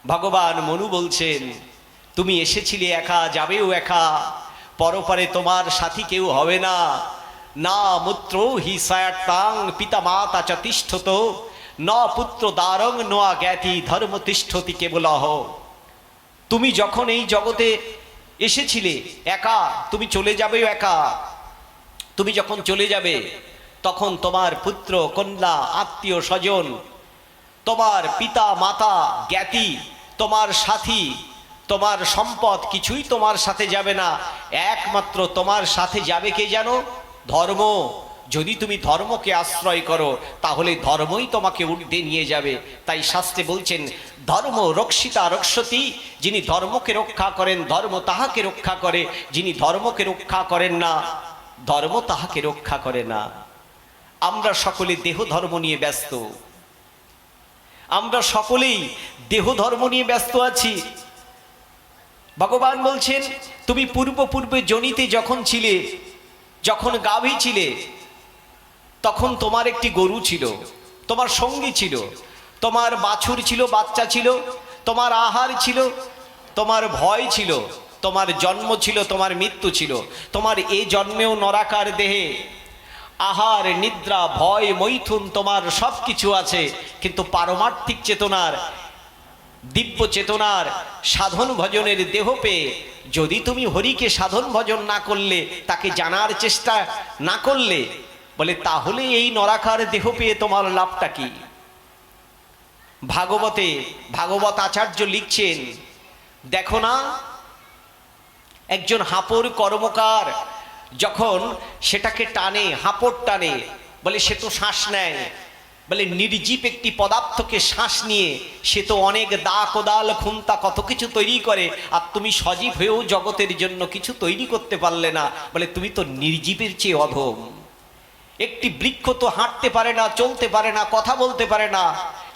ভগবান মনু বলছেন, তুমি এসেছিলে একা, যাবেও একা, পরপারে তোমার সাথী কেউ হবে না। না মূত্র হি সায়াত্তাং পিতা মাতা চ তিষ্ঠত, ন পুত্র দারং নোয়া জ্ঞাতি ধর্ম তিষ্ঠতি কেবলহ। তুমি যখন এই জগতে এসেছিলে একা, তুমি চলে যাবেও একা। তুমি যখন চলে যাবে তখন তোমার পুত্র কন্যা আত্মীয় স্বজন, তোমার পিতা মাতা জ্ঞাতি, তোমার সাথী, তোমার সম্পদ কিছুই তোমার সাথে যাবে না। একমাত্র তোমার সাথে যাবে কে জানো? ধর্ম। যদি তুমি ধর্মকে আশ্রয় করো তাহলে ধর্মই তোমাকে ঊর্ধ্বে নিয়ে যাবে। তাই শাস্ত্রে বলছেন, ধর্ম রক্ষিতা রক্ষতি, যিনি ধর্মকে রক্ষা করেন ধর্ম তাহাকে রক্ষা করে, যিনি ধর্মকে রক্ষা করেন না ধর্ম তাহাকে রক্ষা করে না। আমরা সকলে দেহ ধর্ম নিয়ে ব্যস্ত, আমরা সকলেই দেহ ধর্ম নিয়ে ব্যস্ত আছি। ভগবান বলছেন, তুমি পূর্বে জনিতে যখন ছিলে, যখন গাভী ছিলে, তখন তোমার একটি গরু ছিল, তোমার সঙ্গী ছিল, তোমার বাছুর ছিল, বাচ্চা ছিল, তোমার আহার ছিল, তোমার ভয় ছিল, তোমার জন্ম ছিল, তোমার মৃত্যু ছিল। তোমার এই জন্মেও নরাকার দেহে আহার নিদ্রা ভয় মৈথুন তোমার সব কিছু আছে, কিন্তু পারমার্থিক চেতনার, দিব্য চেতনার সাধন ভজনের দেহ পেয়ে যদি তুমি হরিকে সাধন ভজন না করলে, তাকে জানার চেষ্টা না করলে, বলে তাহলে এই নরাকার দেহ পেয়ে তোমার লাভটা কি? ভাগবতে ভাগবত আচার্য লিখছেন, দেখো না, একজন হাঁপড় কর্মকার যখন সেটাকে টানে, হাঁপড় টানে, বলে সে তো শ্বাস নেয়, বলে নির্জীব একটি পদার্থকে শ্বাস নিয়ে সে তো অনেক দা কোদাল খুন্তা কত কিছু তৈরি করে, আর তুমি সজীব হয়েও জগতের জন্য কিছু তৈরি করতে পারলে না, বলে তুমি তো নির্জীবের চেয়ে অধম। একটি বৃক্ষ তো হাঁটতে পারে না, চলতে পারে না, কথা বলতে পারে না,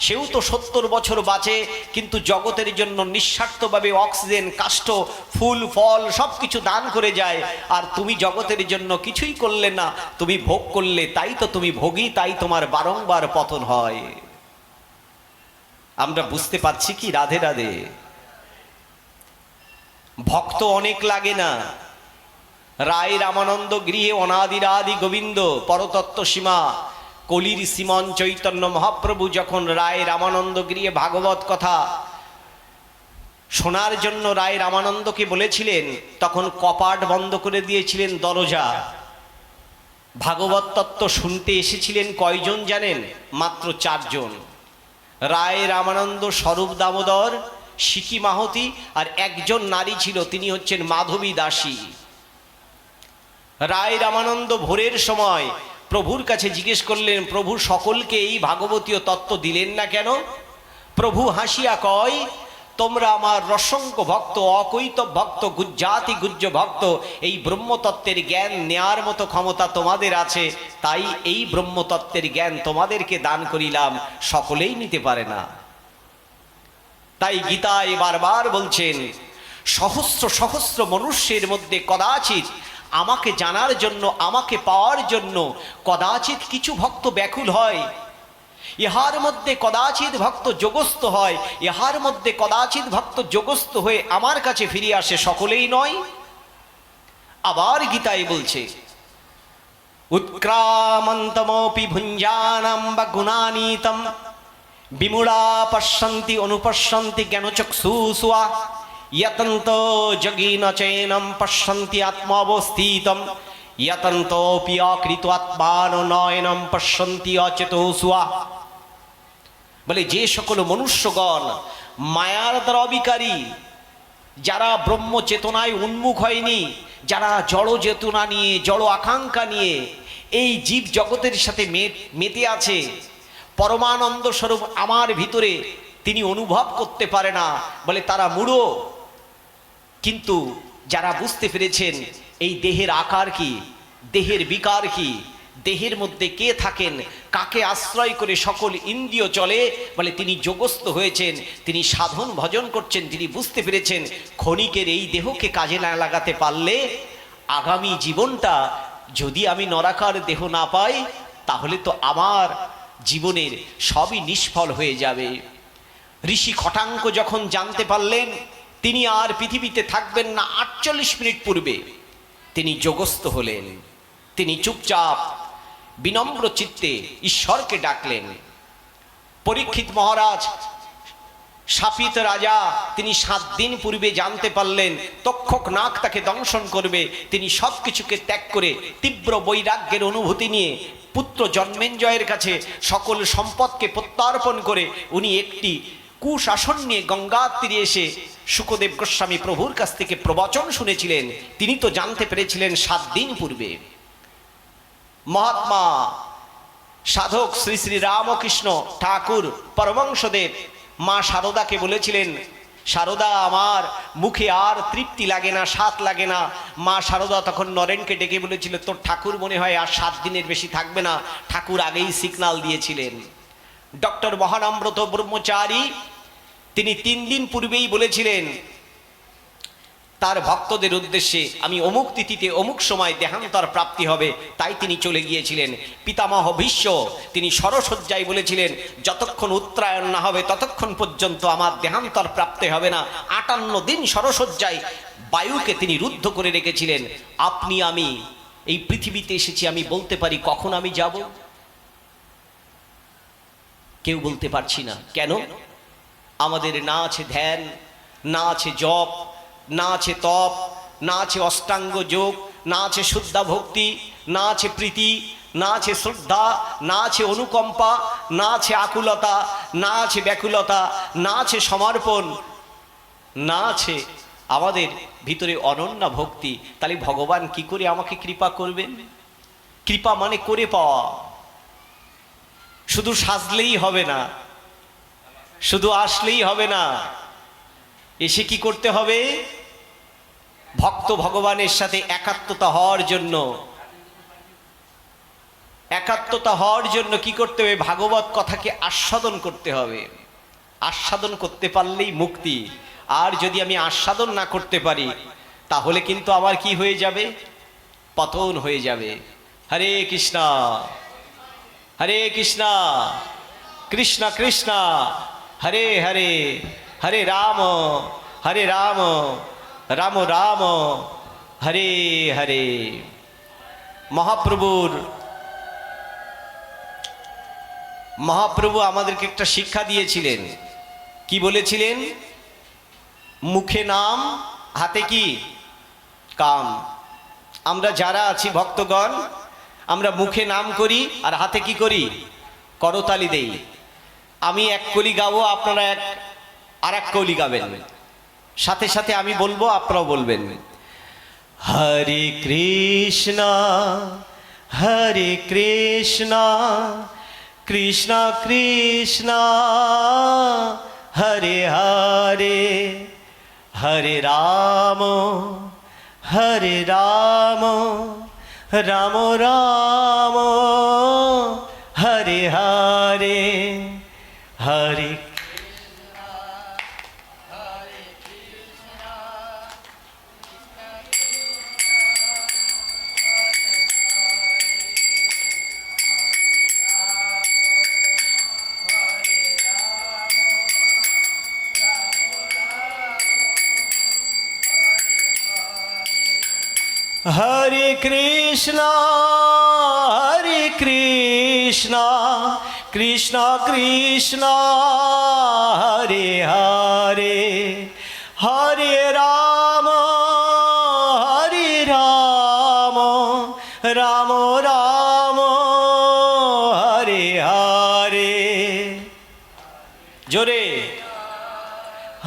সেও তো 70 বছর বাঁচে, কিন্তু জগতের জন্য নিঃস্বার্থভাবে অক্সিজেন, কাষ্ঠ, ফুল ফল সব কিছু দান করে যায়। আর তুমি জগতের জন্য কিছুই করলে না, তুমি ভোগ করলে, তাই তো তুমি ভোগী, তাই তোমার বারংবার পতন হয়। আমরা বুঝতে পারছি কি? রাধে রাধে। ভক্ত অনেক লাগে না। রায় রামানন্দ গৃহে অনাদিরাদি গোবিন্দ পরতত্ত্ব সীমা কলির শ্রীমন চৈতন্য মহাপ্রভু যখন রায় রামানন্দ গৃহে ভাগবত কথা শোনার জন্য রায় রামানন্দকে বলেছিলেন, তখন কপাট বন্ধ করে দিয়েছিলেন দরজা। ভাগবত তত্ত্ব শুনতে এসেছিলেন কয়জন জানেন? মাত্র 4 জন। রায় রামানন্দ, স্বরূপ দামোদর, সিকি মাহতি, আর একজন নারী ছিল, তিনি হচ্ছেন মাধবী দাসী। রায় রামানন্দ ভোরের সময় প্রভুর কাছে জিজ্ঞেস করলেন, প্রভু সকলকে এই ভাগবতীয় তত্ত্ব দিলেন না কেন? প্রভু হাসিয়া কয়, তোমরা আমার রসংখ্য ভক্ত, অকৈতব ভক্ত, গুজ্জাতি গুজ্জ ভক্ত, এই ব্রহ্মতত্ত্বের জ্ঞান নেয়ার মতো ক্ষমতা তোমাদের আছে, তাই এই ব্রহ্মতত্ত্বের জ্ঞান তোমাদেরকে দান করিলাম, সকলেই নিতে পারে না। তাই গীতায় বারবার বলছেন, সহস্র সহস্র মনুষ্যের মধ্যে কদাচিৎ আমাকে জানার জন্য, আমাকে পাওয়ার জন্য কদাচিৎ কিছু ভক্ত ব্যাকুল হয়, ইহার মধ্যে কদাচিৎ ভক্ত যোগস্থ হয়, ইহার মধ্যে কদাচিৎ ভক্ত যোগস্থ হয়ে আমার কাছে ফিরে আসে, সকলেই নয়। আবার গীতায় বলছে, উৎক্রামন্তমপি ভুঞ্জানাম বা গুণানীতম বিমূঢ়া পশ্যন্তি অনুপশ্যন্তি জ্ঞানচক্ষুষুষা यतन्तो जगीन चैनम पश्यन्ति आत्मावस्थितम यतन्तोऽपि अकृत्वात्मानो नयनम पश्यन्ति अचेतोषुआ। বলে যে সকল মনুষ্যগণ মায়ার দ্বারা অবিকারী, যারা ব্রহ্ম চেতনায় উন্মুখ হয়নি, যারা জড় চেতনা নিয়ে, জড় আকাঙ্ক্ষা নিয়ে এই জীব জগতের সাথে মেতে আছে, পরমানন্দ স্বরূপ আমার ভিতরে তিনি অনুভব করতে পারে না, বলে তারা মূঢ়। কিন্তু যারা বুঝতে পেরেছেন এই দেহের আকার কি, দেহের বিকার কি, দেহের মধ্যে কে থাকেন, কাকে আশ্রয় করে সকল ইন্দ্রিয় চলে, বলে তিনি যোগস্থ হয়েছেন, তিনি সাধন ভজন করছেন, তিনি বুঝতে পেরেছেন ক্ষণিকের এই দেহকে কাজে না লাগাতে পারলে আগামী জীবনটা যদি আমি নরাকার দেহ না পাই, তাহলে তো আমার জীবনের সবই নিষ্ফল হয়ে যাবে। ঋষি খটাঙ্ক যখন জানতে পারলেন তিনি আর পৃথিবীতে থাকবেন না, 48 মিনিট পূর্বে তিনি যোগস্থ হলেন। তিনি চুপচাপ বিনম্র চিত্তে ঈশ্বরকে ডাকলেন। পরীক্ষিত মহারাজ, শাপিত রাজা, তিনি 7 দিন পূর্বে জানতে পারলেন তক্ষক নাগ তাকে দংশন করবে। তিনি সব কিছুকে ত্যাগ করে তীব্র বৈরাগ্যের অনুভূতি নিয়ে পুত্র জন্মেঞ্জয়ের কাছে সকল সম্পদকে প্রত্যার্পণ করে উনি একটি কুশাসন নিয়ে গঙ্গার তীরে এসে শুকদেব গোস্বামী প্রভুর কাছ থেকে প্রবচন শুনেছিলেন। তিনি তো জানতে পেরেছিলেন 7 দিন পূর্বে। মহাত্মা সাধক শ্রী শ্রী রামকৃষ্ণ ঠাকুর পরমংশদেব মা শারদাকে বলেছিলেন, শারদা আমার মুখে আর তৃপ্তি লাগে না, স্বাদ লাগে না। মা শারদা তখন নরেনকে ডেকে বলেছিল, তোর ঠাকুর মনে হয় আর 7 দিনের বেশি থাকবে না। ঠাকুর আগেই সিগন্যাল দিয়েছিলেন। ডক্টর মহানাম্রত ব্রহ্মচারী তিনি 3 দিন পূর্বেই বলেছিলেন তার ভক্তদের উদ্দেশ্যে, আমি অমুক তিথিতে অমুক সময় দেহান্তর প্রাপ্তি হবে, তাই তিনি চলে গিয়েছিলেন। পিতামহ ভীষ্ম তিনি সরসজ্জায় বলেছিলেন, যতক্ষণ উত্তরায়ণ না হবে ততক্ষণ পর্যন্ত আমার দেহান্তর প্রাপ্তি হবে না। 58 দিন সরসজ্জায় বায়ুকে তিনি রুদ্ধ করে রেখেছিলেন। আপনি আমি এই পৃথিবীতে এসেছি, আমি বলতে পারি কখন আমি যাব? কেউ বলতে পারছি না। কেন? আমাদের না আছে ধ্যান, না আছে জপ, না আছে তপ, না আছে অষ্টাঙ্গ যোগ, না আছে শুদ্ধা ভক্তি, না আছে প্রীতি, না আছে শ্রদ্ধা, না আছে অনুকম্পা, না আছে আকুলতা, না আছে ব্যাকুলতা, না আছে সমর্পণ, না আছে আমাদের ভিতরে অনন্যা ভক্তি। তাহলে ভগবান কি করে আমাকে কৃপা করবেন? কৃপা মানে করে পাওয়া। শুধু সাজলেই হবে না, শুধু আসলেই হবে না, এসে কি করতে হবে? ভক্ত ভগবানের সাথে একাত্মতা হওয়ার জন্য, একাত্মতা হওয়ার জন্য কি করতে হবে? ভাগবত কথাকে আস্বাদন করতে হবে। আস্বাদন করতে পারলেই মুক্তি। আর যদি আমি আস্বাদন না করতে পারি তাহলে কিন্তু আবার কি হয়ে যাবে? পতন হয়ে যাবে। হরে কৃষ্ণ হরে কৃষ্ণ কৃষ্ণ কৃষ্ণ হরে হরে, হরে রাম রাম রাম হরে হরে। মহাপ্রভু আমাদেরকে একটা শিক্ষা দিয়েছিলেন। কি বলেছিলেন? মুখে নাম, হাতে কি? কাম। আমরা যারা আছি ভক্তগণ, আমরা মুখে নাম করি আর হাতে কি করি? করতালি দেই। আমি এক কলি গাবো, আপনারা আর এক কলি গাবেন। সাথে সাথে আমি বলবো, আপনারাও বলবেন। হরে কৃষ্ণ হরে কৃষ্ণ কৃষ্ণ কৃষ্ণ হরে হরে, হরে রাম রাম রাম হরে হরে, হরে হরে কৃষ্ণ কৃষ্ণ কৃষ্ণ হরে হরে, হরে রাম রাম রাম হরে হরে। জোরে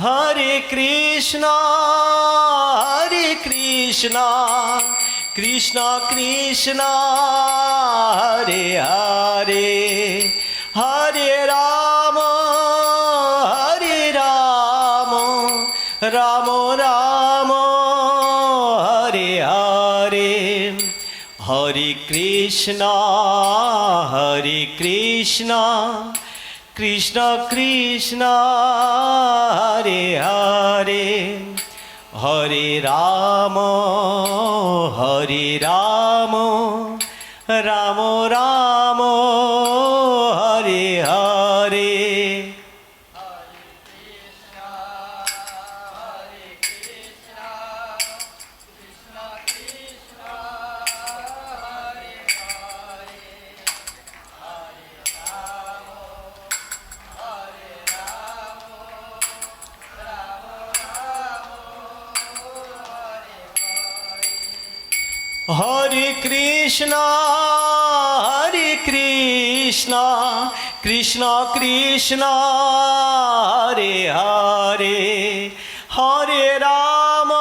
হরে কৃষ্ণ কৃষ্ণ কৃষ্ণ হরে হরে, হরে রাম রাম রাম হরে হরে। হরে কৃষ্ণ কৃষ্ণ কৃষ্ণ হরে হরে, হরে রাম রাম রাম হরে হরে। হরে কৃষ্ণ কৃষ্ণ কৃষ্ণ হরে হরে, হরে রাম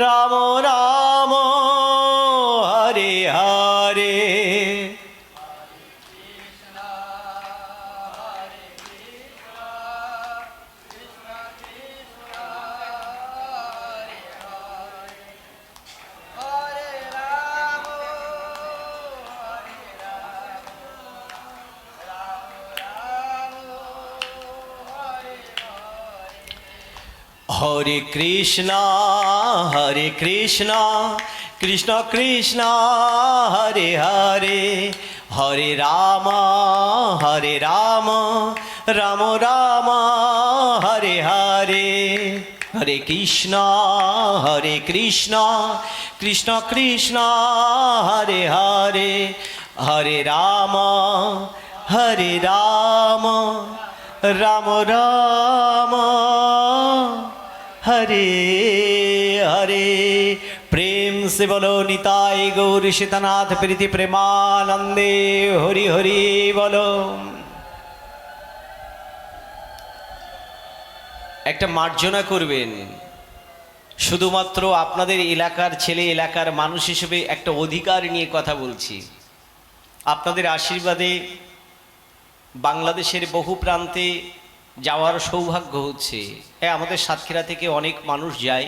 রাম রাম হরে হরে। হরে কৃষ্ণ কৃষ্ণ কৃষ্ণ হরে হরে, হরে রাম রাম রাম হরে হরে। হরে কৃষ্ণ কৃষ্ণ কৃষ্ণ হরে হরে, হরে রাম রাম রাম হরে হরে। প্রেম से बोलो निताय गौर सीतानाथ प्रीति प्रेमानंदे हरि हरि बोलो। একটা মার্জনা করবেন, শুধুমাত্র আপনাদের এলাকার ছেলে, এলাকার মানুষ হিসেবে একটা অধিকার নিয়ে কথা বলছি। আপনাদের আশীর্বাদে বাংলাদেশের বহু প্রান্তে যাওয়ার সৌভাগ্য হচ্ছে। হ্যাঁ, আমাদের সাতক্ষীরা থেকে অনেক মানুষ যায়,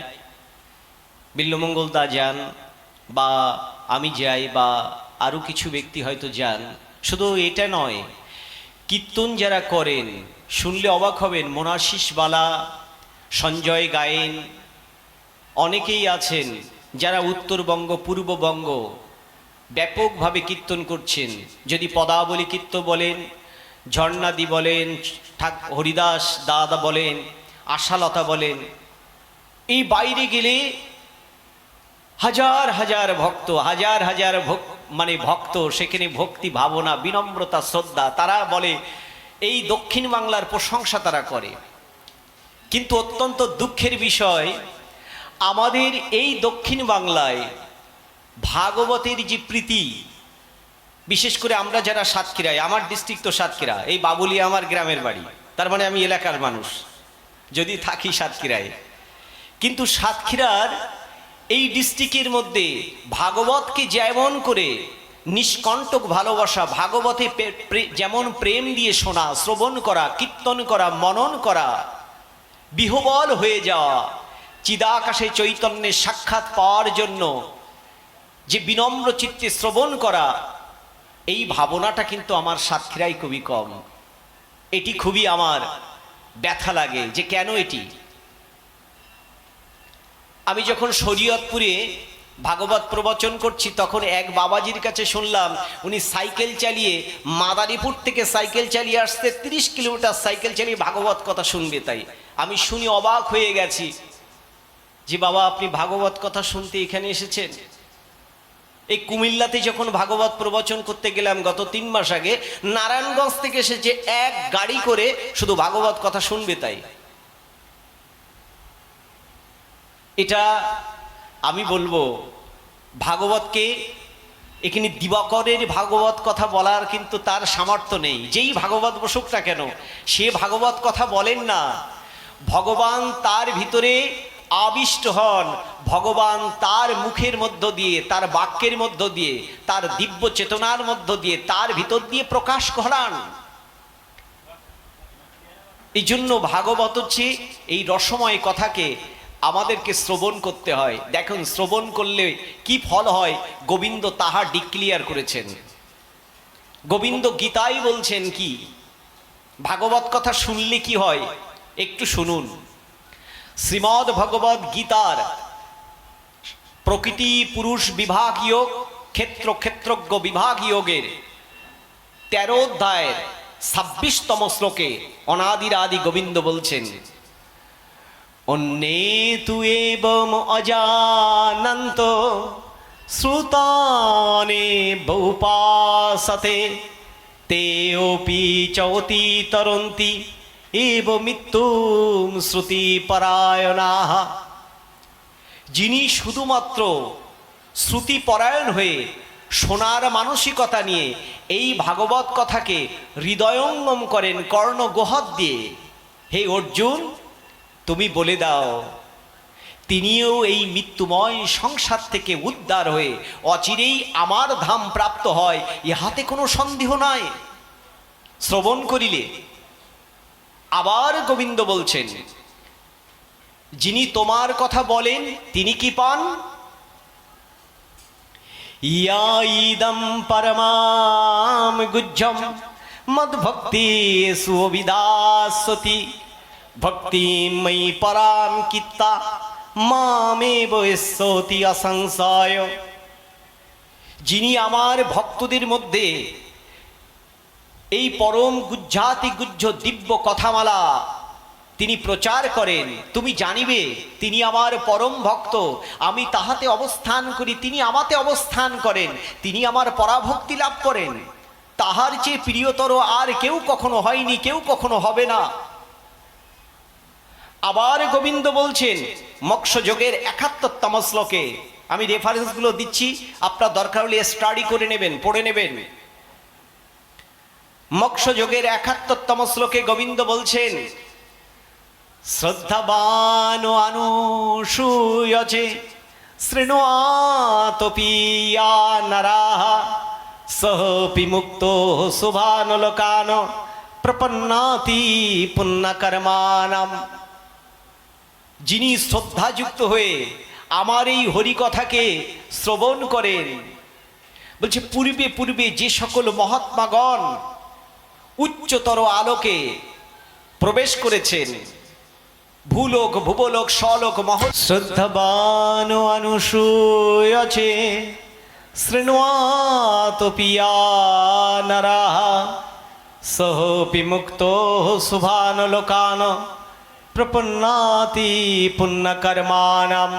বিল্লমঙ্গল দা যান, বা আমি যাই, বা আরও কিছু ব্যক্তি হয়তো যান। শুধু এটা নয়, কীর্তন যারা করেন শুনলে অবাক হবেন। মোনাশিস বালা, সঞ্জয় গায়েন, অনেকেই আছেন যারা উত্তরবঙ্গ, পূর্ববঙ্গ ব্যাপকভাবে কীর্তন করছেন। যদি পদাবলী কীর্তন বলেন, ঝর্ণাদি বলেন, হরিদাস দাদা বলেন, আশালতা বলেন, এই বাইরে গেলে হাজার হাজার ভক্ত, ভক্ত সেখানে ভক্তি ভাবনা, বিনম্রতা, শ্রদ্ধা, তারা বলে এই দক্ষিণ বাংলার প্রশংসা তারা করে। কিন্তু অত্যন্ত দুঃখের বিষয়, আমাদের এই দক্ষিণ বাংলায় ভাগবতের যে প্রীতি, বিশেষ করে আমরা যারা সাতক্ষীরায়, আমার ডিস্ট্রিক্ট তো সাতক্ষীরা, এই বাবুলিয়া আমার গ্রামের বাড়ি, তার মানে আমি এলাকার মানুষ যদি থাকি সাতক্ষীরায়। কিন্তু সাতক্ষীরার এই ডিস্ট্রিক্টের মধ্যে ভাগবতকে যেমন করে নিষ্কণ্টক ভালোবাসা, ভাগবতে যেমন প্রেম দিয়ে শোনা, শ্রবণ করা, কীর্তন করা, মনন করা, বিহ্বল হয়ে যাওয়া, চিদাকাশে চৈতন্যের সাক্ষাৎ পাওয়ার জন্য যে বিনম্র চিত্তে শ্রবণ করা, এই ভাবনাটা কিন্তু আমার সাতক্ষীরায় খুবই কম। এটি খুবই আমার ব্যথা লাগে যে কেন এটি। আমি যখন শরীয়তপুরে ভাগবত প্রবচন করছি, তখন এক বাবাজির কাছে শুনলাম উনি সাইকেল চালিয়ে, মাদারীপুর থেকে সাইকেল চালিয়ে আসতে 30 কিলোমিটার সাইকেল চালিয়ে ভাগবত কথা শুনবে। তাই আমি শুনে অবাক হয়ে গেছি যে বাবা, আপনি ভাগবত কথা শুনতে এখানে এসেছেন। এই কুমিল্লাতে যখন ভাগবত প্রবচন করতে গেলাম গত 3 মাস আগে, নারায়ণগঞ্জ থেকে এসেছে এক গাড়ি করে শুধু ভাগবত কথা শুনবে। তাই এটা আমি বলবো, ভাগবতকে এখানে দিবাকরের ভাগবত কথা বলার কিন্তু তার সামর্থ্য নেই। যেই ভাগবত বসুক না কেন, সে ভাগবত কথা বলেন না। ভগবান তার ভিতরে আবিষ্ট হন, ভগবান তার মুখের মধ্য দিয়ে, তার বাক্যের মধ্য দিয়ে, তার দিব্য চেতনার মধ্য দিয়ে, তার ভিতর দিয়ে প্রকাশ করান। এই জন্য ভাগবত হচ্ছে এই রসময় কথাকে আমাদেরকে শ্রবণ করতে হয়। দেখুন, শ্রবণ করলে কি ফল হয় গোবিন্দ তাহা ডিক্লিয়ার করেছেন। গোবিন্দ গীতায় বলছেন কি, ভাগবত কথা শুনলে কি হয় একটু শুনুন। শ্রীমদ্ ভগবদ গীতার প্রকৃতি পুরুষ বিভাগ যোগ, ক্ষেত্রজ্ঞ বিভাগ যোগের 13 অধ্যায়ের 26তম শ্লোকে অনাদিরাদি গোবিন্দ বলছেন, অন্যে তু এবম অজানন্ত শ্রুতানে বহুপাসতে তেপি চৌতি তরন্তি এব মৃত্যুম শ্রুতি পরায়ণাঃ। যিনি শুধুমাত্র শ্রুতিপরায়ণ হয়ে শোনার মানসিকতা নিয়ে এই ভাগবত কথাকে হৃদয়ঙ্গম করেন কর্ণগোহদ দিয়ে, হে অর্জুন তুমি বলে দাও তিনিও এই মৃত্যুময় সংসার থেকে উদ্ধার হয়ে অচিরেই আমার ধাম প্রাপ্ত হয়, ইহাতে কোনো সন্দেহ নাই। শ্রবণ করিলে আবার গোবিন্দ বলছেন, যিনি তোমার কথা বলেন তিনি কি পান? ইয়া ইদম পরমাম গুজ্জম মদ্ভক্তি সুবিদাসতি ভক্তি ময়ি পরাম কিত্তা মামেব স্তোতি অসংশয়। যিনি আমার ভক্তদের মধ্যে এই পরম গুজ্জাতি গুজ্জ দিব্য কথামালা তিনি প্রচার করেন, তুমি জানিবে তিনি আমার পরম ভক্ত, আমি তাহাতে অবস্থান করি, তিনি আমাতে অবস্থান করেন, তিনি আমার পরাভক্তি লাভ করেন, তাহার চেয়ে প্রিয়তর আর কেউ কখনো হয়নি, কেউ কখনো হবে না। আবার গোবিন্দ বলছেন মোক্ষযোগের ৭১তম শ্লোকে, আমি রেফারেন্সগুলো দিচ্ছি, আপনার দরকার হলে স্টাডি করে নেবেন, পড়ে নেবেন। মোক্ষযোগের ৭১তম শ্লোকে গোবিন্দ বলছেন, শ্রদ্ধাবান অনুসূয়চে শৃণুয়াতপি ইয়া নরাঃ সহপি মুক্তো শুভান লোকান প্রপন্নাতি পুণ্যকর্মাণাম। যিনি শ্রদ্ধাযুক্ত হয়ে আমার এই হরিকথাকে শ্রবণ করেন, বলছে পূর্বে পূর্বে যে সকল মহাত্মাগণ উচ্চতর আলোকে প্রবেশ করেছেন, ভূলোক ভুবলোক স্বলোক মহ, শ্রদ্ধাবান অনুসূয়চে শৃণুয়াতপি ইয়া নরাঃ সহপি মুক্তো শুভান লোকান প্রপন্নাতি পুণ্যকর্মাণাম।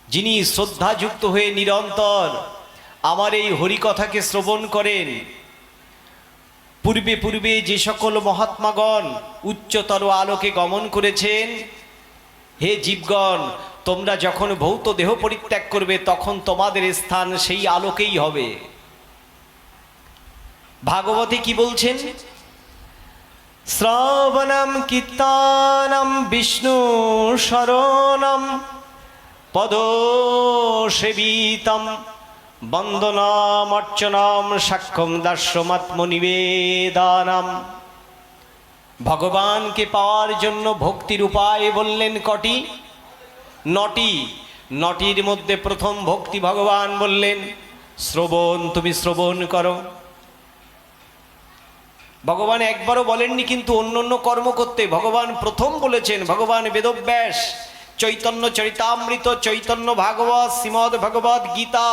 যিনি শ্রদ্ধাযুক্ত হয়ে নিরন্তর আমার এই হরিকথাকে শ্রবণ করেন, পূর্বে পূর্বে যে সকল মহাত্মাগণ উচ্চতর আলোকে গমন করেছেন, হে জীবগণ তোমরা যখন ভৌত দেহ পরিত্যাগ করবে তখন তোমাদের স্থান সেই আলোকেই হবে। ভাগবতে কি বলছেন? শ্রবণম কীর্তনম বিষ্ণু শরণম পদো সেবিতম বন্দনাম অর্চনাম সাক্ষ্যম দাস্যমাত্মনিবেদনম। ভগবানকে পাওয়ার জন্য ভক্তির উপায় বললেন কটি? নটি। নটির মধ্যে প্রথম ভক্তি ভগবান বললেন শ্রবণ, তুমি শ্রবণ করো। ভগবান একবারও বলেননি কিন্তু অন্য অন্য কর্ম করতে, ভগবান প্রথম বলেছেন। ভগবান বেদব্যাস, চৈতন্য চরিতামৃত, চৈতন্য ভাগবত, শ্রীমদ্ ভগবত গীতা,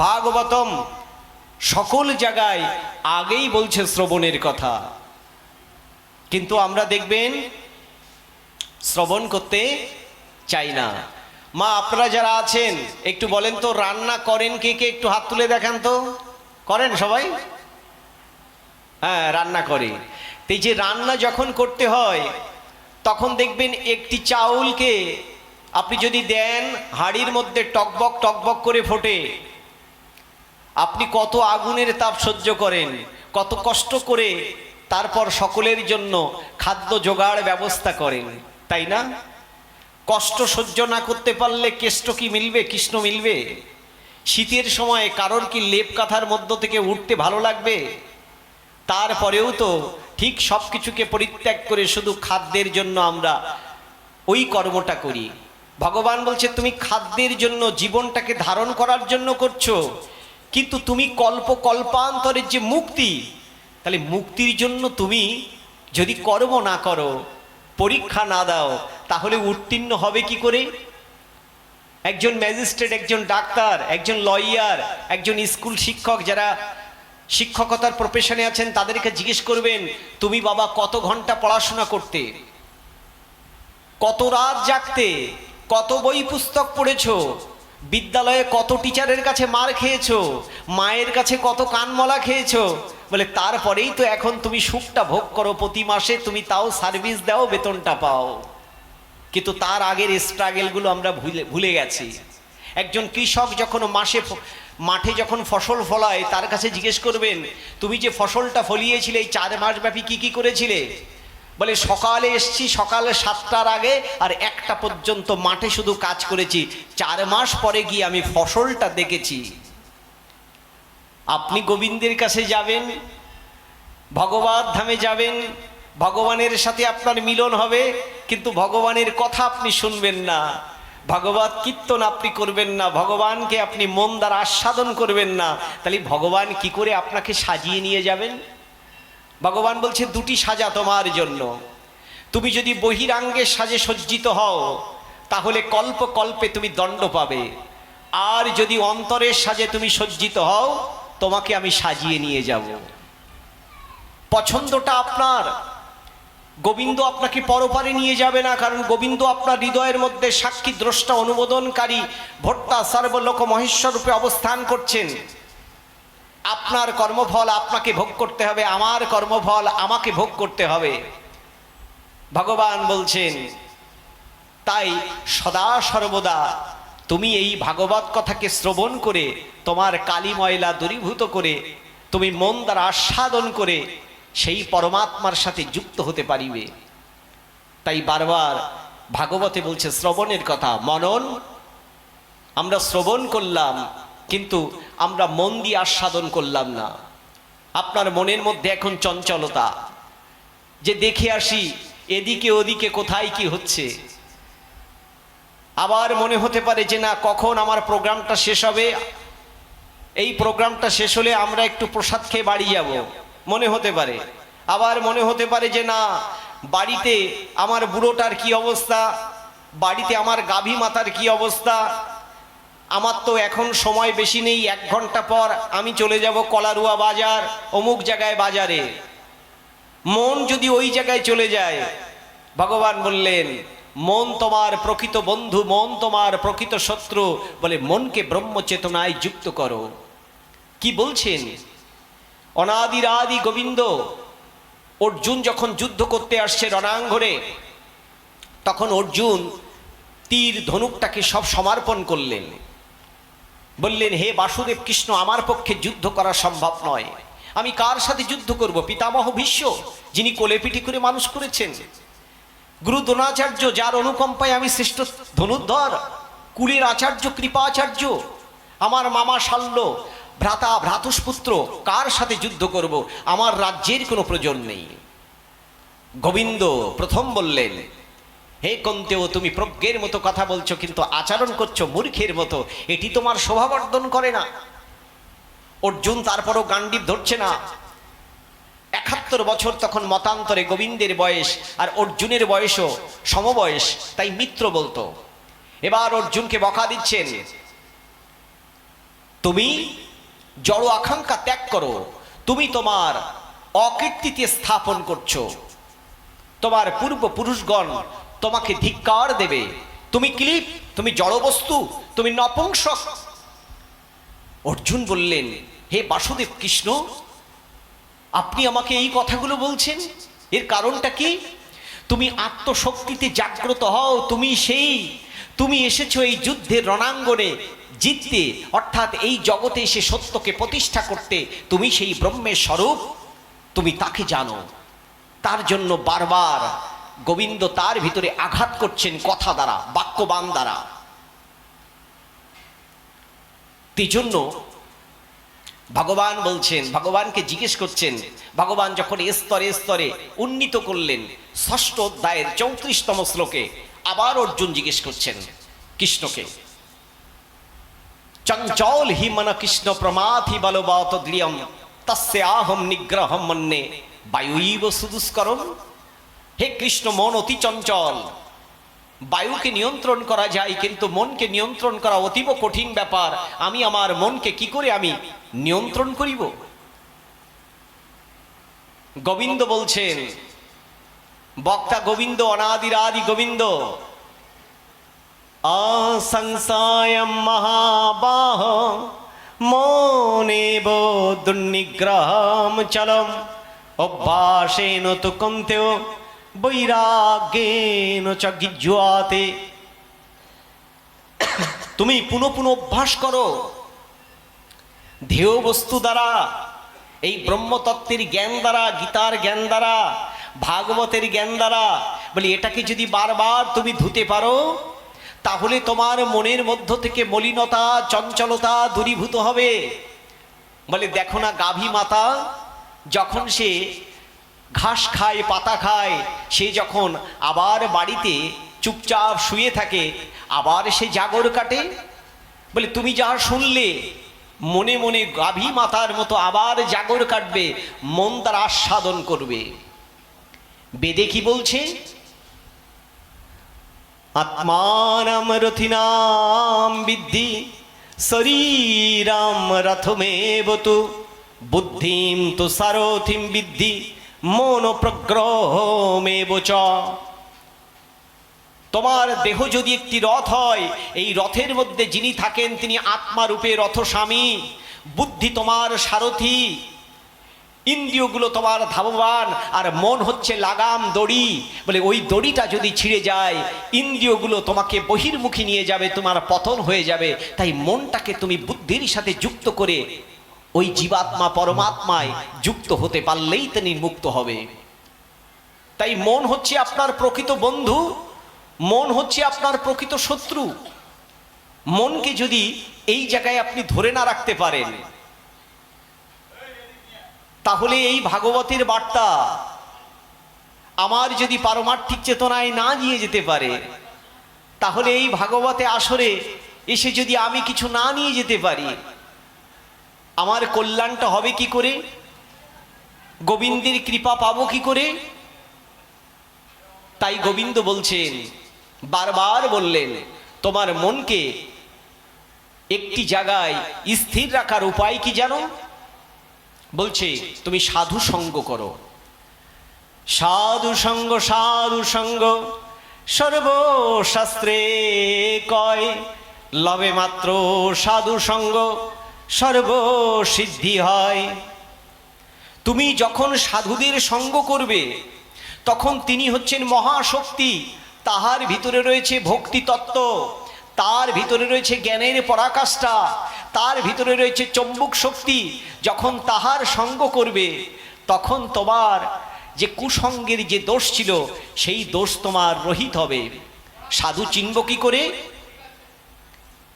ভাগবতম, সকল জায়গায় আগেই বলছে শ্রবণের কথা। কিন্তু আমরা দেখবেন শ্রবণ করতে চাই না। মা আপনারা যারা আছেন একটু বলেন তো, রান্না করেন কে কে? একটু হাত তুলে দেখান তো। করেন সবাই? হ্যাঁ, রান্না করে। তো এই যে রান্না যখন করতে হয় তখন দেখবেন একটি চাউলকে আপনি যদি দেন হাঁড়ির মধ্যে টকবক টকবক করে ফোটে, আপনি কত আগুনের তাপ সহ্য করেন, কত কষ্ট করে তারপর সকলের জন্য খাদ্য জোগাড় ব্যবস্থা করেন, তাই না? কষ্ট সহ্য না করতে পারলে কেষ্ট কি মিলবে? কৃষ্ণ মিলবে? শীতের সময় কারোর কি লেপ কাঁথার মধ্য থেকে উঠতে ভালো লাগবে? তারপরেও তো ঠিক সব কিছুকে পরিত্যাগ করে শুধু খাদ্যের জন্য আমরা ওই কর্মটা করি। ভগবান বলছে তুমি খাদ্যের জন্য জীবনটাকে ধারণ করার জন্য করছো, কিন্তু তুমি কল্পান্তরের যে মুক্তি, তাহলে মুক্তির জন্য তুমি যদি কর্ম না করো, পরীক্ষা না দাও, তাহলে উত্তীর্ণ হবে কি করে? একজন ম্যাজিস্ট্রেট, একজন ডাক্তার, একজন লয়ার, একজন স্কুল শিক্ষক, যারা শিক্ষকতার প্রফেশনে আছেন তাদেরকে জিজ্ঞেস করবেন তুমি বাবা কত ঘন্টা পড়াশোনা করতে, কত রাত জাগতে, কত বই পুস্তক পড়েছো, বিদ্যালয়ে কত টিচারের কাছে মার খেয়েছো, মায়ের কাছে কত কানমলা খেয়েছো, বলে তারপরেই তো এখন তুমি সুখটা ভোগ করো, প্রতি মাসে তুমি তাও সার্ভিস দাও, বেতনটা পাও। কিন্তু তার আগের স্ট্রাগেলগুলো আমরা ভুলে গেছি। একজন কৃষক যখন মাঠে যখন ফসল ফলায়, তার কাছে জিজ্ঞেস করবেন, তুমি যে ফসলটা ফলিয়েছিলে এই 4 মাস ব্যাপী কি কি করেছিলে? বলে, সকালে এসছি, সকালে 7টার আগে আর 1টা পর্যন্ত মাঠে শুধু কাজ করেছি, 4 মাস পরে গিয়ে আমি ফসলটা দেখেছি। আপনি গোবিন্দের কাছে যাবেন, ভগবত ধামে যাবেন, ভগবানের সাথে আপনার মিলন হবে, কিন্তু ভগবানের কথা আপনি শুনবেন না, ভগবত কীর্তন আপনি করবেন না, ভগবানকে আপনি মন দ্বারা আস্বাদন করবেন না, তাহলে ভগবান কি করে আপনাকে সাজিয়ে নিয়ে যাবেন? ভগবান বলছে, 2টি সাজা তোমার জন্য। তুমি যদি বহিরাঙ্গের সাজে সজ্জিত হও তাহলে কল্প কল্পে তুমি দণ্ড পাবে, আর যদি অন্তরের সাজে তুমি সজ্জিত হও তোমাকে আমি সাজিয়ে নিয়ে যাব। পছন্দটা আপনার। গোবিন্দ আপনাকে পরপারে নিয়ে যাবে না, কারণ গোবিন্দ আপনার হৃদয়ের মধ্যে সাক্ষী, দ্রষ্টা, অনুমোদনকারী, ভোক্তা, সর্বলোক মহেশ্বর রূপে অবস্থান করছেন। আপনার কর্মফল আপনাকে ভোগ করতে হবে, আমার কর্মফল আমাকে ভোগ করতে হবে। ভগবান বলছেন, তাই সদা সর্বদা তুমি এই ভাগবত কথাকে শ্রবণ করে তোমার কালী ময়লা দূরীভূত করে তুমি মন দ্বারা আস্বাদন করে সেই পরমাত্মার সাথে যুক্ত হতে পারিবে। তাই বারবার ভাগবতে বলছে শ্রবণের কথা, মনন। আমরা শ্রবণ করলাম কিন্তু আমরা মন দিয়ে আস্বাদন করলাম না। আপনার মনের মধ্যে এখন চঞ্চলতা, যে দেখে আসি এদিকে ওদিকে কোথায় কি হচ্ছে। আবার মনে হতে পারে যে না, কখন আমার প্রোগ্রামটা শেষ হবে, এই প্রোগ্রামটা শেষ হলে আমরা একটু প্রসাদ খেয়ে বাড়ি যাব, মনে হতে পারে। আবার মনে হতে পারে যে না, বাড়িতে আমার বুড়োটার কি অবস্থা, বাড়িতে আমার গাভী মাতার কি অবস্থা, আমার তো এখন সময় বেশি নেই, 1 ঘন্টা পর আমি চলে যাব কলারুয়া বাজার, অমুক জায়গায় বাজারে। মন যদি ওই জায়গায় চলে যায়, ভগবান বললেন, মন তোমার প্রকৃত বন্ধু, মন তোমার প্রকৃত শত্রু, বলে মনকে ব্রহ্মচেতনায় যুক্ত করো। কি বলছেন? অনাদির আদি গোবিন্দ অর্জুন যখন যুদ্ধ করতে আসছে রণাঙ্গনে, তখন অর্জুন তীর ধনুকটাকে সব সমর্পণ করলেন। বললেন, হে বাসুদেব কৃষ্ণ, আমার পক্ষে যুদ্ধ করা সম্ভব নয়, আমি কার সাথে যুদ্ধ করব? পিতামহ ভীষ্ম, যিনি কোলে পিঠে করে মানুষ করেছেন, গুরু দ্রোণাচার্য, যার অনুকম্পায় আমি শ্রেষ্ঠ ধনুর্ধর, কুলের আচার্য কৃপাচার্য, আমার মামা শাল্য, ভ্রাতা ভ্রাতুষ্পুত্র, কার সাথে যুদ্ধ করব? আমার রাজ্যের কোনো প্রয়োজন নেই। গোবিন্দ প্রথম বললেন, হে কন্তেও, তুমি প্রজ্ঞের মতো কথা বলছো কিন্তু আচরণ করছো মূর্খের মতো, এটি তোমার শোভাবর্ধন করে না। অর্জুন তারপরও গান্ডীব ধরছে না। 71 বছর তখন মতান্তরে গোবিন্দের বয়স আর অর্জুনের বয়সও সমবয়স, তাই মিত্র বলতো। এবার অর্জুনকে বকা দিচ্ছেন, তুমি জড় আকাঙ্ক্ষা ত্যাগ করো, তুমি তোমার অকীর্তিতে স্থাপন করছো, তোমার পূর্বপুরুষগণ তোমাকে ধিক্কার দেবে, তুমি ক্লিপ, তুমি জড়বস্তু, তুমি নপুংসক। অর্জুন বললেন, হে বাসুদেব কৃষ্ণ, আপনি আমাকে এই কথাগুলো বলছেন, এর কারণটা কি? তুমি আত্মশক্তিতে জাগ্রত হও, তুমি এসেছো এই যুদ্ধের রণাঙ্গনে জিততে, অর্থাৎ এই জগতে এসে সত্যকে প্রতিষ্ঠা করতে। তুমি সেই ব্রহ্মের স্বরূপ, তুমি তাকে জানো। তার জন্য বারবার গোবিন্দ তার ভিতরে আঘাত করছেন কথা দ্বারা, বাক্যবাণ দ্বারা। এই জন্য ভগবান বলছেন, ভগবানকে জিজ্ঞেস করছেন, ভগবান যখন স্তরে স্তরে উন্নীত করলেন, 6ষ্ঠ অধ্যায়ের 34তম শ্লোকে আবার অর্জুন জিজ্ঞেস করছেন কৃষ্ণকে, চঞ্চল হি মন কৃষ্ণ প্রমাথি বলবত দৃঢ়ম তস্যে আহম নিগ্রহম মন্যে বায়ুইব সুদুষ্করম। হে কৃষ্ণ, মন অতি চঞ্চল, বায়ুকে নিয়ন্ত্রণ করা যায় কিন্তু মনকে নিয়ন্ত্রণ করা অতীব কঠিন ব্যাপার। আমি আমার মনকে কি করে আমি নিয়ন্ত্রণ করিব? গোবিন্দ বলছেন, বক্তা গোবিন্দ, অনাদির আদি গোবিন্দ, असंशयं महाबाह मौनेव दुर्निग्रहं चलम् अभ्यासेन तु कौन्तेयो বৈরাগ্যেন চ গিজ্জুয়াতে। তুমি পুনঃ পুনঃ অভ্যাস করো ধ্যেয় বস্তু দ্বারা, এই ব্রহ্মতত্ত্বের জ্ঞান দ্বারা, গীতার জ্ঞান দ্বারা, ভাগবতের জ্ঞান দ্বারা। বলি এটাকে যদি বারবার তুমি ধুতে পারো, তাহলে তোমার মনের মধ্য থেকে মলিনতা, চঞ্চলতা দূরীভূত হবে। বলে দেখো না, গাভী মাতা যখন সে ঘাস খায়, পাতা খায়, সে যখন আবার বাড়িতে চুপচাপ শুয়ে থাকে, আবার সে জাগর কাটে। বলে তুমি যা শুনলে মনে মনে গাভী মাতার মতো আবার জাগর কাটবে, মন তার আস্বাদন করবে। বেদে কি বলছে? আত্মানাম রথিনাম বিদ্ধি শরীরাম রথমেব তু বুদ্ধিম তু সারথিম বিদ্ধি মন প্রগ্রহমেব চ। তোমার দেহ যদি একটি রথ হয়, এই রথের মধ্যে যিনি থাকেন তিনি আত্মারূপে রথস্বামী, বুদ্ধি তোমার সারথি, ইন্দ্রিয়গুলো তোমার ধাবমান, আর মন হচ্ছে লাগাম, দড়ি। বলে ওই দড়িটা যদি ছিঁড়ে যায়, ইন্দ্রিয়গুলো তোমাকে বহির্মুখী নিয়ে যাবে, তোমার পতন হয়ে যাবে। তাই মনটাকে তুমি বুদ্ধির সাথে যুক্ত করে ওই জীবাত্মা পরমাত্মায় যুক্ত হতে পারলেই তিনি মুক্ত হবে। তাই মন হচ্ছে আপনার প্রকৃত বন্ধু, মন হচ্ছে আপনার প্রকৃত শত্রু। মনকে যদি এই জায়গায় আপনি ধরে না রাখতে পারেন, তাহলে এই ভাগবতের বার্তা আমার যদি পারমার্থিক চেতনায় না নিয়ে যেতে পারে, তাহলে এই ভাগবতে আসরে এসে যদি আমি কিছু না নিয়ে যেতে পারি, আমার কল্যাণটা হবে কি করে? গোবিন্দের কৃপা পাবো কি করে? তাই গোবিন্দ বলছেন, বারবার বললেন, তোমার মনকে একটি জায়গায় স্থির রাখার উপায় কি জানো? বলছে তুমি সাধু সঙ্গ করো। সাধু সঙ্গ, সাধু সঙ্গ সর্বশাস্ত্রে কয়, লবে মাত্র সাধু সঙ্গ সর্বসিদ্ধি হয়। তুমি যখন সাধুদের সঙ্গ করবে, তখন তিনি হচ্ছেন মহাশক্তি, তাহার ভিতরে রয়েছে ভক্তি তত্ত্ব, তার ভিতরে রয়েছে জ্ঞানের পরাকাষ্ঠা, তার ভিতরে রয়েছে চম্বুক শক্তি। যখন তাহার সঙ্গ করবে, তখন তোমার যে কুসঙ্গের যে দোষ ছিল, সেই দোষ তোমার রহিত হবে। সাধু চিনব কি করে?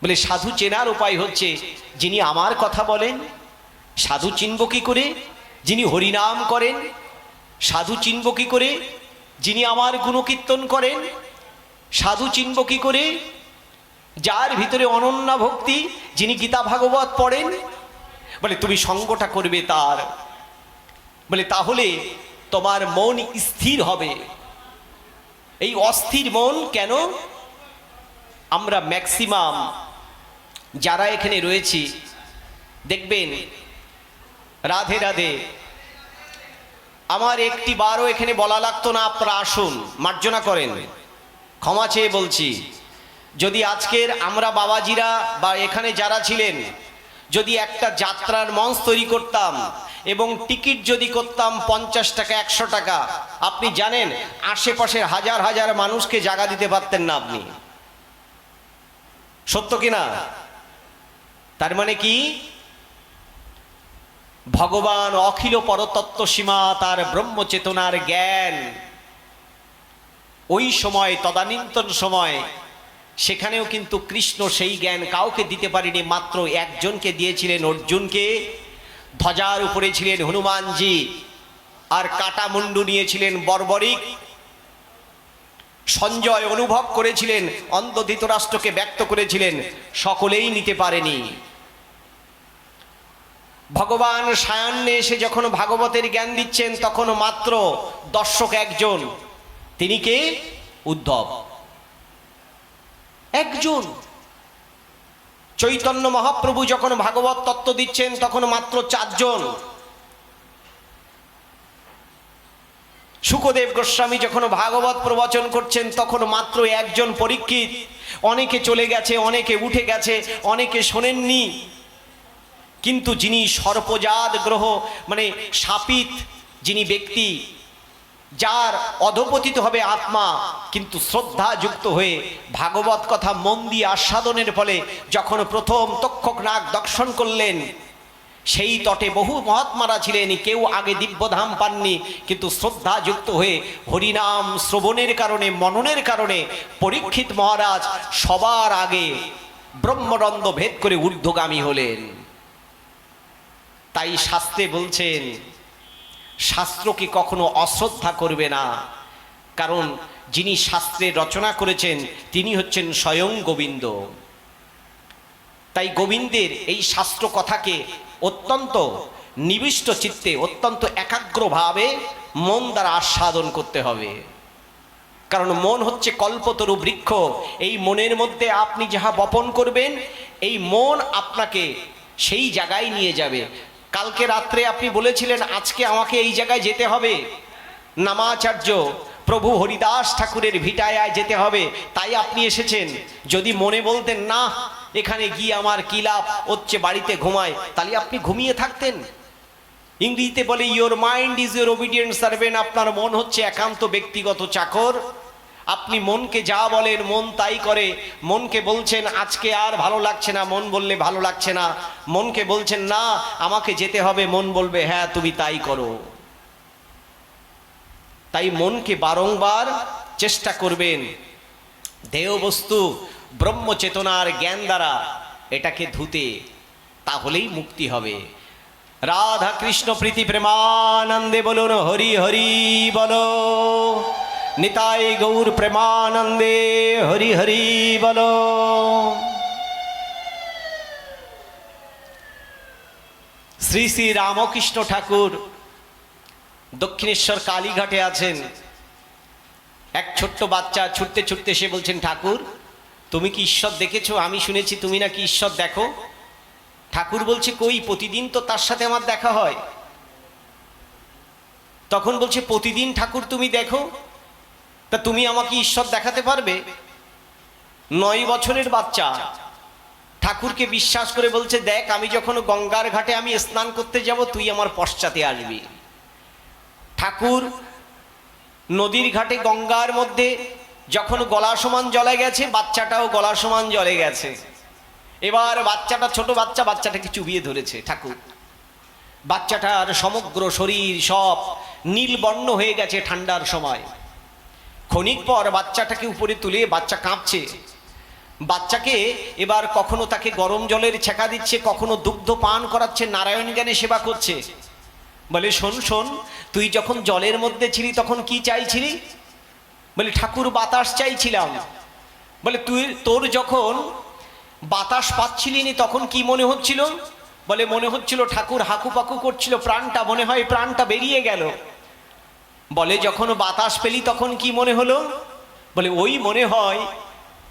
বলে সাধু চেনার উপায় হচ্ছে যিনি আমার কথা বলেন। সাধু চিনব কি করে? যিনি হরিনাম করেন। সাধু চিনব কি করে? যিনি আমার গুণকীর্তন করেন। সাধু চিনব কি করে? যার ভিতরে অনন্যা ভক্তি, যিনি গীতা ভাগবত পড়েন। বলে তুমি সঙ্গটা করবে তার। বলে তাহলে তোমার মন স্থির হবে। এই অস্থির মন কেন? আমরা ম্যাক্সিমাম যারা এখানে রয়েছি, দেখবেন রাধে রাধে, আমার একটি বারও এখানে বলা লাগতো না আপনারা আসুন, মার্জনা করেন, ক্ষমা চেয়ে বলছি। যদি আজকের আমরা বাবাজিরা বা এখানে যারা ছিলেন, যদি একটা যাত্রার মঞ্চ তৈরি করতাম এবং টিকিট যদি করতাম 50 টাকা 100 টাকা, আপনি জানেন আশেপাশের হাজার হাজার মানুষকে জায়গা দিতে পারতেন না আপনি। সত্য কিনা? তার মানে কি? ভগবান অখিল পরতত্ত্ব সীমা, তার ব্রহ্মচেতনার জ্ঞান ওই সময়, তদানীন্তন সময়, সেখানেও কিন্তু কৃষ্ণ সেই জ্ঞান কাউকে দিতে পারেনি, মাত্র একজনকে দিয়েছিলেন, অর্জুনকে। ধ্বজার উপরে ছিলেন হনুমানজি, আর কাটা মুন্ডু নিয়েছিলেন বর্বরিক। সঞ্জয় অনুভব করেছিলেন, অন্ধ ধৃতরাষ্ট্রকে ব্যক্ত করেছিলেন, সকলেই নিতে পারেনি। ভগবান সায়ান্নে এসে যখন ভাগবতের জ্ঞান দিচ্ছেন, তখন মাত্র দর্শক একজন। তিনি কে? উদ্ধব, একজন। চৈতন্য মহাপ্রভু যখন ভাগবত তত্ত্ব দিচ্ছেন, তখন মাত্র 4 জন। শুকদেব গোস্বামী যখন ভাগবত প্রবচন করছেন, তখন মাত্র 1 জন, পরীক্ষিত। অনেকে চলে গেছে, অনেকে উঠে গেছে, অনেকে শোনেননি। কিন্তু যিনি সর্পজাত গ্রহ, মানে শাপিত যিনি ব্যক্তি, যার অধপতিত হবে আত্মা, কিন্তু শ্রদ্ধা যুক্ত হয়ে ভাগবত কথা মন দিয়ে আস্বাদনের ফলে যখন প্রথম তক্ষক নাগ দর্শন করলেন, সেই তটে বহু মহাত্মারা ছিলেন, কেউ আগে দিব্যধাম পাননি, কিন্তু শ্রদ্ধা যুক্ত হয়ে হরিনাম শ্রবণের কারণে, মননের কারণে পরীক্ষিত মহারাজ সবার আগে ব্রহ্মরন্ধ্র ভেদ করে ঊর্ধ্বগামী হলেন। তাই শাস্ত্রে বলছেন শাস্ত্রকে কখনো অশ্রদ্ধা করবে না, কারণ যিনি শাস্ত্রের রচনা করেছেন তিনি হচ্ছেন স্বয়ং গোবিন্দ। তাই গোবিন্দের এই শাস্ত্র কথাকে অত্যন্ত নিবিষ্ট চিত্তে, অত্যন্ত একাগ্রভাবে মন দ্বারা আস্বাদন করতে হবে। কারণ মন হচ্ছে কল্পতরু বৃক্ষ, এই মনের মধ্যে আপনি যাহা বপন করবেন, এই মন আপনাকে সেই জায়গায় নিয়ে যাবে। কালকে রাত্রে আপনি বলেছিলেন আজকে আমাকে এই জায়গায় যেতে হবে, নামাচার্য প্রভু হরিদাস ঠাকুরের ভিটায় যেতে হবে, তাই আপনি এসেছেন। যদি মনে বলতেন না এখানে গিয়ে আমার কি লাভ, হচ্ছে বাড়িতে ঘুমায়, তাহলে আপনি ঘুমিয়ে থাকতেন। ইংরেজিতে বলে your mind is your obedient servant, আপনার মন হচ্ছে একান্ত ব্যক্তিগত চাকর। আপনি মনকে যা বলেন মন তাই করে। মনকে বলছেন আজকে আর ভালো লাগছে না, মন বললে ভালো লাগছে না। মনকে বলছেন না আমাকে যেতে হবে, মন বলবে হ্যাঁ তুমি তাই করো। তাই মনকে বারংবার চেষ্টা করবেন দেহ বস্তু ব্রহ্ম চেতনার জ্ঞান দ্বারা এটাকে ধুতে, তাহলেই মুক্তি হবে। রাধা কৃষ্ণ প্রীতি প্রেমানন্দে বলুন হরি হরি বলো, নিতাই গৌর প্রেমানন্দে হরি হরি বলো। শ্রী শ্রী রামকৃষ্ণ ঠাকুর দক্ষিণেশ্বর কালীঘাটে আছেন। এক ছোট্ট বাচ্চা ছুটতে ছুটতে এসে বলছেন ঠাকুর তুমি কি ঈশ্বর দেখেছো? আমি শুনেছি তুমি নাকি ঈশ্বর দেখো। ঠাকুর বলছে কই, প্রতিদিন তো তার সাথে আমার দেখা হয়। তখন বলছে প্রতিদিন ঠাকুর তুমি দেখো, তা তুমি আমাকে ঈশ্বর দেখাতে পারবে? 9 বছরের বাচ্চা ঠাকুরকে বিশ্বাস করে বলছে দেখ আমি যখন গঙ্গার ঘাটে আমি স্নান করতে যাব তুই আমার পশ্চাতে আসবি। ঠাকুর নদীর ঘাটে গঙ্গার মধ্যে যখন গলা সমান জলে গেছে, বাচ্চাটাও গলা সমান জলে গেছে। এবার বাচ্চাটা ছোট বাচ্চা, বাচ্চাটাকে চুবিয়ে ধরেছে ঠাকুর। বাচ্চাটার সমগ্র শরীর সব নীলবর্ণ হয়ে গেছে ঠান্ডার সময়। ক্ষণিক পর বাচ্চাটাকে উপরে তুলে, বাচ্চা কাঁপছে। বাচ্চাকে এবার কখনো তাকে গরম জলের ছেঁকা দিচ্ছে, কখনো দুগ্ধ পান করাচ্ছে, নারায়ণ জ্ঞানে সেবা করছে। বলে শোন শোন, তুই যখন জলের মধ্যে ছিলি তখন কি চাইছিলি? বলে ঠাকুর বাতাস চাইছিলাম। বলে তোর যখন বাতাস পাচ্ছিলি নি তখন কি মনে হচ্ছিল? বলে মনে হচ্ছিল ঠাকুর হাকুপাকু করছিল, প্রাণটা মনে হয় প্রাণটা বেরিয়ে গেল। বলে যখন বাতাস পেলি তখন কি মনে হলো? বলে ওই মনে হয়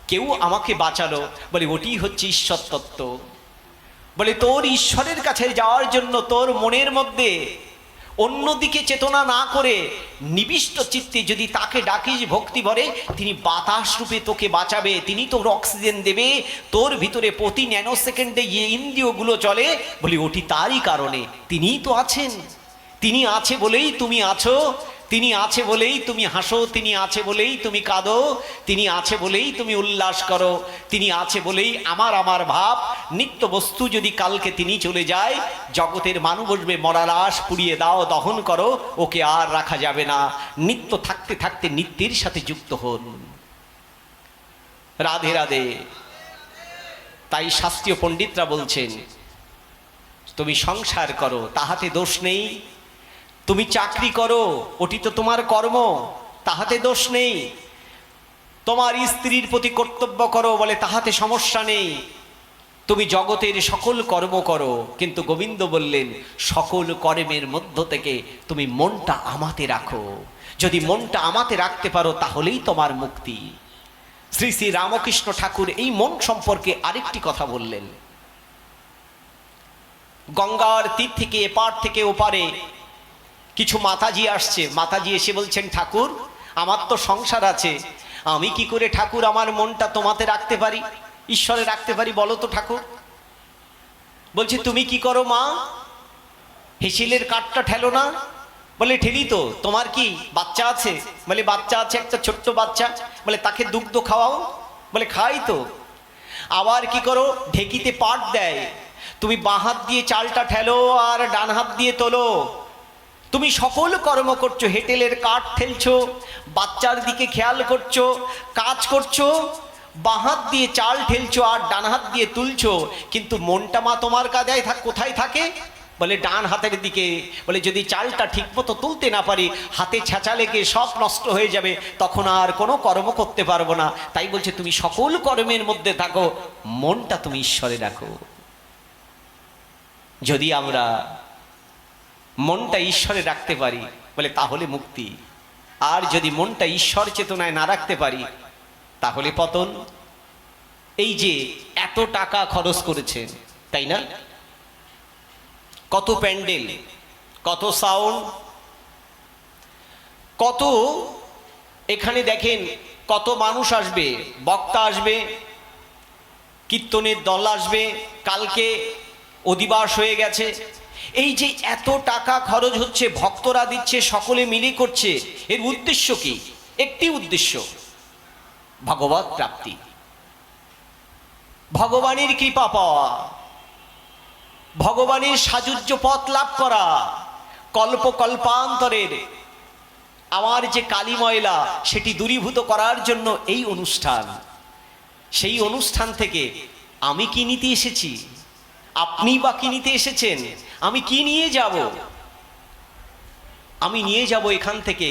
কেউ আমাকে বাঁচালো। বলে ওটি হচ্ছে ঈশ্বর তত্ত্ব। বলে তোর ঈশ্বরের কাছে যাওয়ার জন্য তোর মনের মধ্যে অন্যদিকে চেতনা না করে নিবিষ্ট চিত্তে যদি তাকে ডাকিস ভক্তি ভরে, তিনি বাতাস রূপে তোকে বাঁচাবে, তিনি তোর অক্সিজেন দেবে, তোর ভিতরে প্রতি ন্যানো সেকেন্ডে যে ইন্দ্রিয়গুলো চলে, বলি ওটি তারই কারণে। তিনিই তো আছেন, তিনি আছে বলেই তুমি আছো, তিনি আছে বলেই তুমি হাসো, তিনি আছে বলেই তুমি কাঁদো, তিনি আছে বলেই তুমি উল্লাস করো, তিনি আছে বলেই আমার আমার ভাব। নিত্য বস্তু যদি কালকে তিনি চলে যায়, জগতের মানুষ বসবে মরা লাশ পুড়িয়ে দাও, দহন করো, ওকে আর রাখা যাবে না। নিত্য থাকতে থাকতে নিত্যের সাথে যুক্ত হন। রাধে রাধে। তাই শাস্ত্রীয় পণ্ডিতরা বলছেন তুমি সংসার করো তাহাতে দোষ নেই, তুমি চাকরি করো ওটি তো তোমার কর্ম, তাহাতে দোষ নেই, তোমার স্ত্রীর প্রতি কর্তব্য করো বলে তাহাতে সমস্যা নেই, তুমি জগতের সকল কর্ম করো। কিন্তু গোবিন্দ বললেন সকল কর্মের মধ্য থেকে তুমি মনটা আমাতে রাখো। যদি মনটা আমাতে রাখতে পারো তাহলেই তোমার মুক্তি। শ্রী শ্রী রামকৃষ্ণ ঠাকুর এই মন সম্পর্কে আরেকটি কথা বললেন। গঙ্গার তীর থেকে এপার থেকে ওপারে কিছু মাতাজি আসছে। মাতাজি এসে বলছেন ঠাকুর আমার তো সংসার আছে, আমি কি করে ঠাকুর আমার মনটা তোমাতে রাখতে পারি, ঈশ্বরে রাখতে পারি বলো তো ঠাকুর। বলছে তুমি কি করো মা? হেসিলের কাঠটা ঠেলো না, বলে ঠেলি তো। তোমার কি বাচ্চা আছে? বলে বাচ্চা আছে, একটা ছোট্ট বাচ্চা। বলে তাকে দুগ্ধ খাওয়াও? বলে খাই তো। আবার কি করো, ঢেকিতে পাট দেয়, তুমি বাঁ হাত দিয়ে চালটা ঠেলো আর ডান হাত দিয়ে তোলো। তুমি সকল কর্ম করছো, হেটেলের কাঠ ঠেলছো, বাচ্চার দিকে খেয়াল করছো, কাজ করছো, বাঁ হাত দিয়ে চাল ঠেলছো আর ডান হাত দিয়ে তুলছো, কিন্তু মনটা মা তোমার কাঁধে কোথায় থাকে? বলে ডান হাতের দিকে। বলে যদি চালটা ঠিক মতো তুলতে না পারি, হাতে ছ্যাঁচা লেগে সব নষ্ট হয়ে যাবে, তখন আর কোনো কর্ম করতে পারবো না। তাই বলছে তুমি সকল কর্মের মধ্যে থাকো, মনটা তুমি ঈশ্বরে রাখো। যদি আমরা মনটা ঈশ্বরে রাখতে পারি, বলে তাহলে মুক্তি। আর যদি মনটা ঈশ্বর চেতনায় না রাখতে পারি, তাহলে পতন। এই যে এত টাকা খরচ করেছেন, তাই না? কত প্যান্ডেল, কত সাউন্ড, কত এখানে দেখেন কত মানুষ আসবে, বক্তা আসবে, কীর্তনের দল আসবে, কালকে অধিবাস হয়ে গেছে। এই যে এত টাকা খরচ হচ্ছে, ভক্তরা দিচ্ছে, সকলে মিলে করছে, এর উদ্দেশ্য কি? একটি উদ্দেশ্য, ভগবৎ প্রাপ্তি, ভগবানের কৃপা পাওয়া, ভগবানের সাযুজ্য পথ লাভ করা। কল্প কল্পান্তরের আমার যে কালী ময়লা, সেটি দূরীভূত করার জন্য এই অনুষ্ঠান। সেই অনুষ্ঠান থেকে আমি কি নিতে এসেছি? আপনি বা কি নিতে এসেছেন? আমি কি নিয়ে যাব? আমি নিয়ে যাব এখান থেকে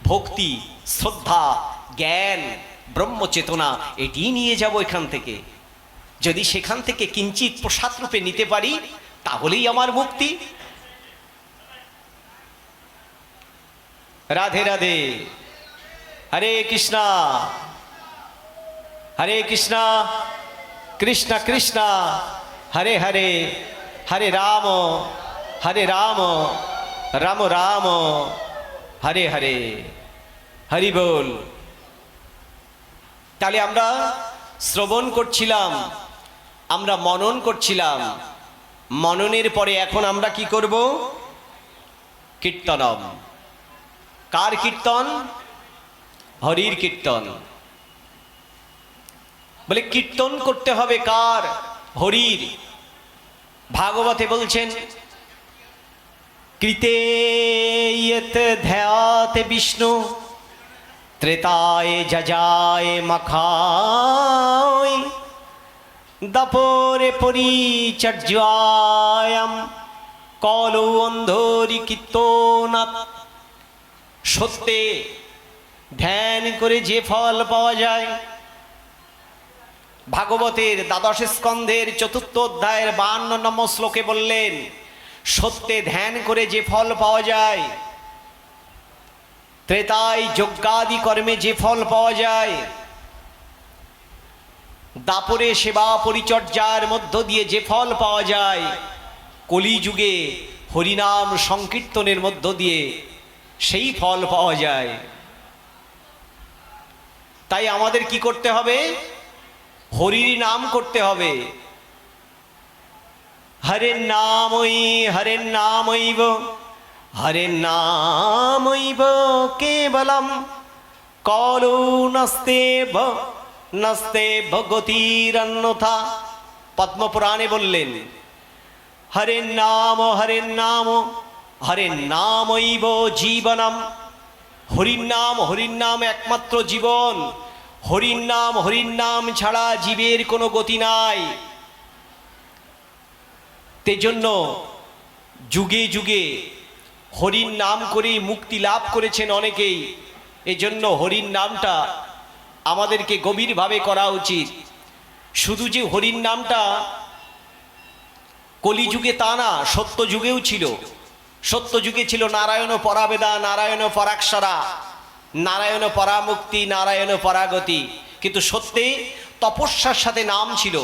ভক্তি, শ্রদ্ধা, জ্ঞান, ব্রহ্মচেতনা, এটি নিয়ে যাব এখান থেকে। যদি সেখান থেকে কিঞ্চিত প্রসাদ রূপে নিতে পারি, তাহলেই আমার মুক্তি। রাধে রাধে, হরে কৃষ্ণা হরে কৃষ্ণা, কৃষ্ণ কৃষ্ণ হরে হরে, হরে রাম রাম রাম হরে হরে। হরি বল। তাহলে আমরা শ্রবণ করছিলাম, আমরা মনন করছিলাম। মননের পরে এখন আমরা কি করব? কীর্তনম। কার কীর্তন? হরির কীর্তন। বলে কীর্তন করতে হবে কার? হরির। ভাগবতে বলছেন, কৃতে ইয়ত ধ্যাত বিষ্ণু ত্রেতায় যজায় মখায় দপরে পরিচর্যায়াম কলো অন্ধরি কীর্তনাৎ। সত্যে ধ্যান করে যে ফল পাওয়া যায়, ভাগবতের দ্বাদশ স্কন্ধের ৪র্থ অধ্যায়ের ৫২ নম্বর শ্লোকে বললেন, সত্যে ধ্যান করে যে ফল পাওয়া যায়, ত্রেতায় যজ্ঞাদি কর্মে যে ফল পাওয়া যায়, দাপরে সেবা পরিচর্যার মধ্য দিয়ে যে ফল পাওয়া যায়, কলিযুগে হরিনাম সংকীর্তনের মধ্য দিয়ে সেই ফল পাওয়া যায়। তাই আমাদের কি করতে হবে? হরির নাম করতে হবে। হরের নামই হরের নামৈব, হরের নামৈব কেবলম কলো নস্তে ভগতিরন্যথা। পদ্মপুরাণে বললেন, হরের নাম হরের নামৈব জীবনম। হরির নাম একমাত্র জীবন। হরির নাম ছাড়া জীবের কোনো গতি নাই। তেজন্য যুগে যুগে হরির নাম করেই মুক্তি লাভ করেছেন অনেকেই। এজন্য হরির নামটা আমাদেরকে গভীরভাবে করা উচিত। শুধু যে হরির নামটা কলিযুগে তা না, সত্য যুগেও ছিল। সত্য যুগে ছিল নারায়ণ পরাবেদা, নারায়ণ পরাক্ষরা, নারায়ণ পরামুক্তি, নারায়ণ পরাগতি। কিন্তু সত্যে তপস্যার সাথে নাম ছিল।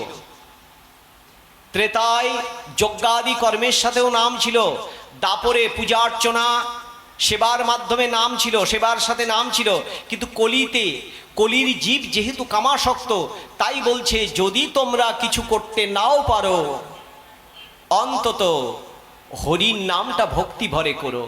ত্রেতায় যজ্ঞাদি কর্মের সাথেও নাম ছিল। দাপরে পূজা অর্চনা সেবার মাধ্যমে নাম ছিল, সেবার সাথে নাম ছিল। কিন্তু কলিতে, কলির জীব যেহেতু কামাসক্ত, তাই বলছে যদি তোমরা কিছু করতে নাও পারো, অন্তত হরির নামটা ভক্তি ভরে করো।